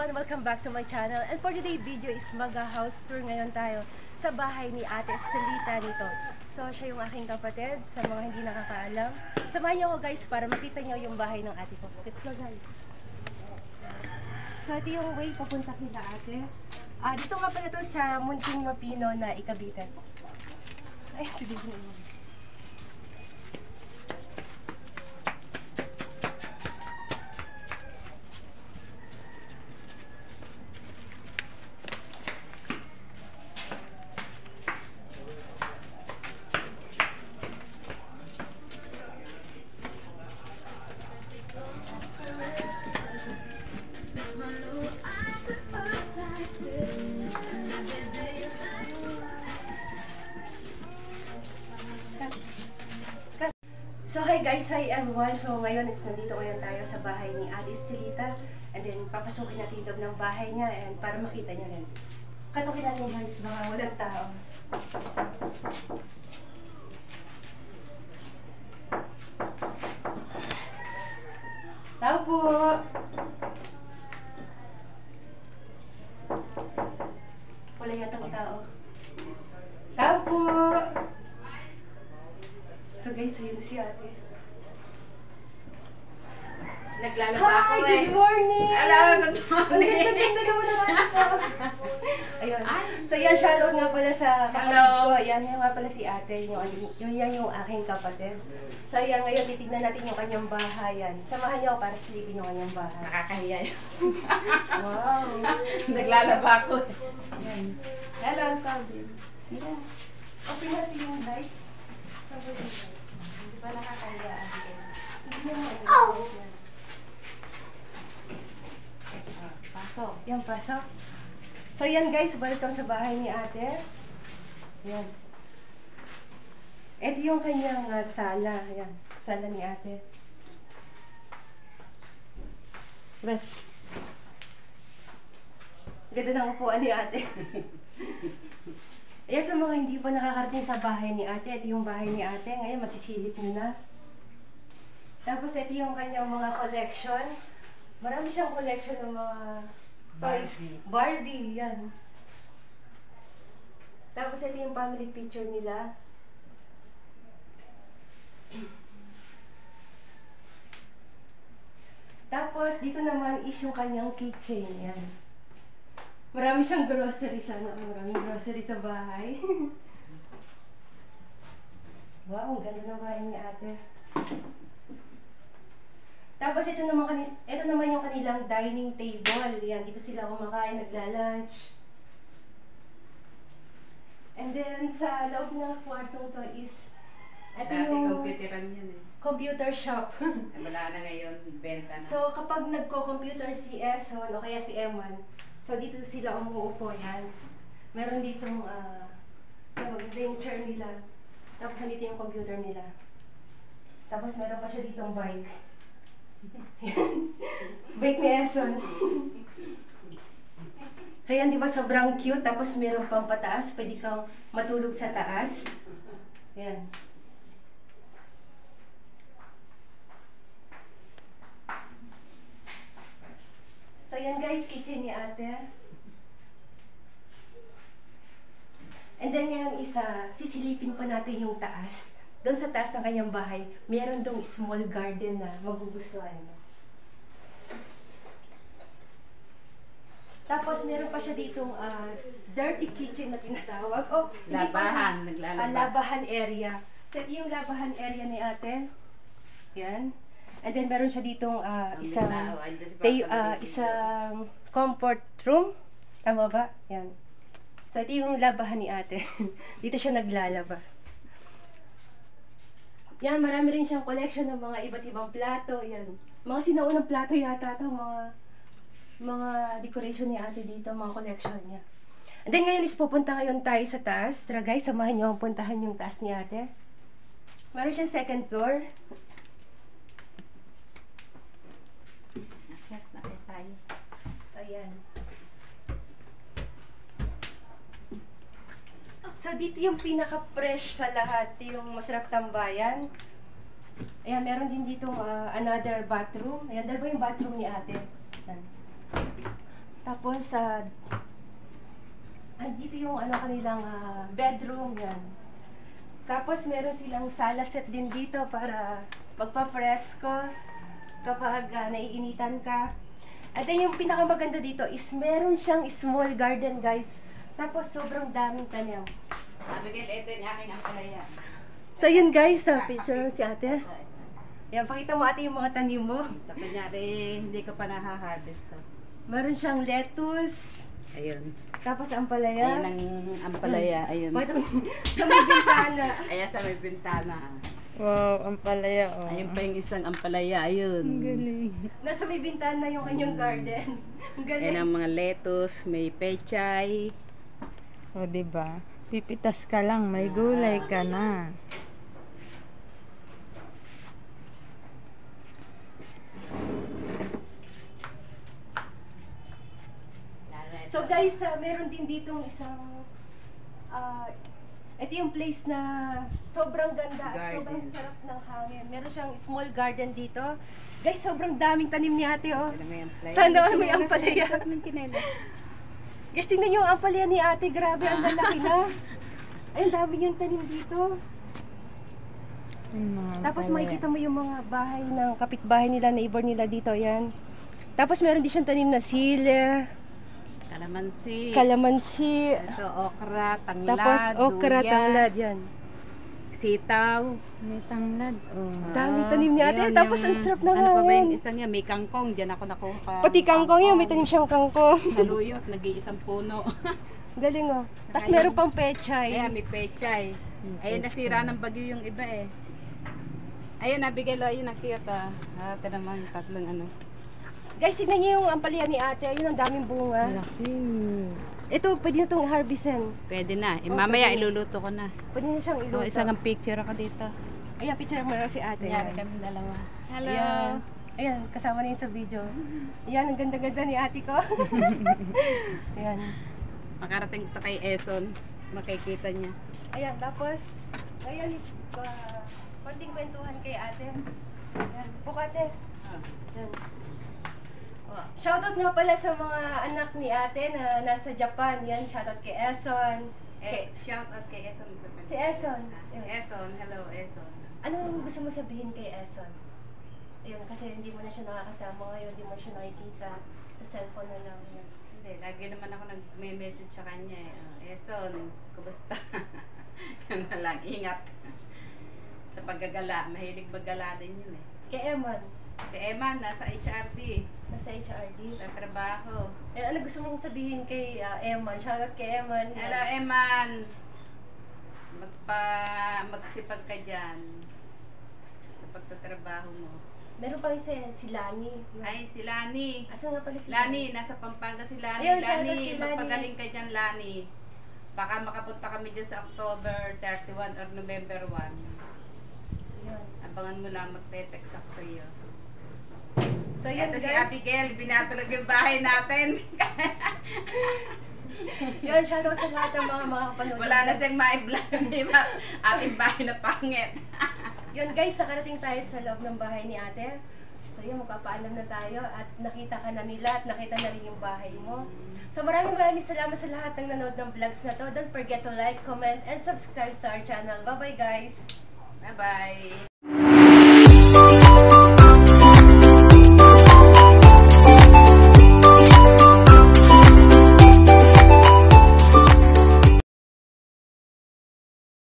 everyone! Welcome back to my channel. And for today's video is mag-house tour ngayon tayo sa bahay ni Ate Estelita nito. So, siya yung aking kapatid, sa mga hindi nakakaalam. Samahan niyo ako guys para makita niyo yung bahay ng ate ko. Let's go guys! So, ito yung way papunta kila ate. Dito nga pala ito sa Munting Mapino na Ikabitan. Ay, sige mo. So hi guys, hi everyone. So ngayon is nandito ngayon tayo sa bahay ni Ate Estelita. And then papasukin natin yung ng bahay niya and para makita niyo rin. Katukin natin guys, baka walang tao. Tao po! Wala yatang tao. Tao po! So guys, yun si ate. Naglalaba ako eh. Good morning! Hello, good morning! Ang ganda naman ang ate ko. Ayun. So yan, shoutout nga pala sa kapatid ko. Yan nga pala si ate. Yan yung aking kapatid. So yan, ngayon titignan natin yung kanyang bahay. Yan. Samahan niyo ako para silipin yung kanyang bahay. Nakakahiya yun. Wow! Naglalaba ako eh. Yan. Hello, Saudi. Yan. Open natin yung light. Hindi ba nakakahiya ate? Oh! Pasok. Yan, pasok. So yan guys, welcome sa bahay ni ate. Yan. Ito yung kanyang sala. Yan, sala ni ate. Bas. Ganda ng upuan ni ate. Ayan, sa mga hindi pa nakakarating sa bahay ni ate, ito yung bahay ni ate. Ngayon, masisilip nyo na. Tapos, ito yung kanyang mga collection. Marami siyang collection ng mga toys. Barbie, yan. Tapos, ito yung family picture nila. Tapos, dito naman is yung kanyang kitchen. Yan. Marami siyang grocery sana. Maraming grocery sa bahay. Wow, ang ganda ng bahay ni ate. Tapos ito naman yung kanilang dining table. Yan, dito sila kumakain, nagla-lunch. And then sa loob ng kwartong to is ito yung computeran yan eh. computer shop. Wala na ngayon, benta na. So kapag nagko-computer si Eson o kaya si Eman, so dito sila umuupo yan. Meron ditong maganda yung chair nila. Tapos nandito yung computer nila. Tapos meron pa siya ditong bike. Bike ni Eson. Kaya di ba sobrang cute. Tapos meron pang pataas. Pwede kang matulog sa taas. Yan. So yan guys, kitchen ni ate. And then ngayon sisilipin pa natin yung taas. Doon sa taas ng kanyang bahay, meron dong small garden na magugustuhan mo. Tapos meron pa siya ditong dirty kitchen na tinatawag. Oh, labahan, naglalaba. Labahan area. So ito yung labahan area ni ate. Yan. And then meron siya ditong isang comfort room. Tama ba? Yan. So ito yung labahan ni ate. Dito siya naglalaba. Yan, marami rin siyang collection ng mga iba't ibang plato. Yan. Mga sinaunang plato yata ito. Mga decoration ni ate dito. Mga collection niya. And then ngayon is pupunta ngayon tayo sa taas. Tara guys, samahan niyo ang puntahan yung taas ni ate. Meron siyang second floor. Ayan. So, dito yung pinaka-fresh sa lahat. Yung masarap tambayan. Ayan, meron din dito another bathroom. Ayan, dalawa yung bathroom ni ate. Ayan. Tapos, andito yung ano kanilang bedroom yan. Tapos meron silang sala set din dito para magpa-fresco kapag naiinitan ka. At then yung pinakamaganda dito is meron siyang small garden, guys. Tapos sobrang daming tanim. Sabi ko, ito yung aking ampalaya. So yun guys, picture si ate. Yan, pakita mo ate yung mga tanim mo. Ito kunyari, hindi ko pa naha-harvest to. Meron siyang lettuce. Ayun. Tapos ampalaya. Ayan ang ampalaya. Ayun. Pakita mo sa may bintana. Ayan sa may bintana. Wow, ang palaya, oh. Ayun pa yung isang ampalaya. Ayun. Ang galing. Nasa may bintana yung kanyang garden. Ang galing. Ayan ang mga lettuce, may pechay. O, diba? Pipitas ka lang, may gulay ka na. So guys, meron din ditong isang ito yung place na sobrang ganda at Garden. sobrang sarap ng hangin. Meron siyang small garden dito. Guys, sobrang daming tanim ni ate, oh. Ayan may ampalaya. Saan daw may ampalaya? Huwag ng chinelas. Guys, tingnan nyo yung ampalaya ni ate. Grabe, ang lalaki na. Ay, ang dami yung tanim dito. Yung mga Tapos ampalaya. makikita mo yung mga bahay ng kapitbahay nila, neighbor nila dito, yan. Tapos meron din siyang tanim na sili, Kalamansi. kalamansi, Ito, okra, tanglad, tapos okra, luya, tanglad, yan. sitaw. May tanglad, oh. Daming tanim ni ate. Yun, Tapos ang yung- sarap ng Ano pa ba yung hangin. isang yan? May kangkong. Diyan ako nakuha. Pati kangkong yan, may tanim siyang kangkong. Sa luyot, nag-iisang puno. Galing, oh. Tapos Saka meron yung- pang pechay. Ayan, may pechay. Ayun, nasira ng bagyo yung iba eh. Ayun, nabigay lang yun. Nakita. Ito naman, tatlong ano. Guys, tignan niyo yung ampalaya ni ate. Ayun, ang daming bunga. Laki. Ito, pwede na itong harvestin. Pwede na. Eh, Oh, mamaya pwede. iluluto ko na. Pwede na siyang iluto. Isang picture ako dito. Ayan, picture mo na si ate. Ayan, Ayan. kami dalawa. Ayan. Ayan, kasama na yun sa video. Ayan, ang ganda-ganda ni ate ko. Ayan. Makarating to kay Eson. Makikita niya. Ayan, tapos, ngayon, konting kwentuhan kay ate. Ayan, bukate. Ayan. Shoutout nga pala sa mga anak ni ate na nasa Japan. Yan, shoutout kay Eson. Shout out kay Eson. Si Eson. Eson, hello Eson. Ano gusto mo sabihin kay Eson? Ayun, kasi hindi mo na siya nakakasama ngayon, hindi mo siya nakikita. Sa cellphone na lang yan. Hindi, lagi naman ako nag-message sa kanya eh. Eson, kumusta? Yan na lang, ingat. Sa paggagala, mahilig maggala din yun eh. Kay Eman, Si Eman, nasa HRD. nasa HRD. Sa trabaho. Eh, ano gusto mong sabihin kay Eman? Shoutout kay Eman. Hello Eman! Magsipag ka dyan. Sa pagtatrabaho mo. Meron pa isa si Lani. Ay, si Lani. Asa nga pala si Lani, nasa Pampanga si Lani. Ayun, shoutout Lani, kay Lani. magpagaling ka dyan, Lani. Baka makapunta kami dyan sa October 31 or November 1. Yun. Abangan mo lang, magte-text ako sa iyo. So yun Ito si guys. Abigail, binabalog yung bahay natin. Yun, shoutout sa lahat ng mga kapanood. Wala na siyang ma-vlog, di ba? Ating bahay na pangit. Yun guys, nakarating tayo sa loob ng bahay ni ate. So yun, magpapaalam na tayo at nakita ka na nila at nakita na rin yung bahay mo. So maraming salamat sa lahat ng nanood ng vlogs na to. Don't forget to like, comment, and subscribe sa our channel. Bye-bye guys! Bye-bye.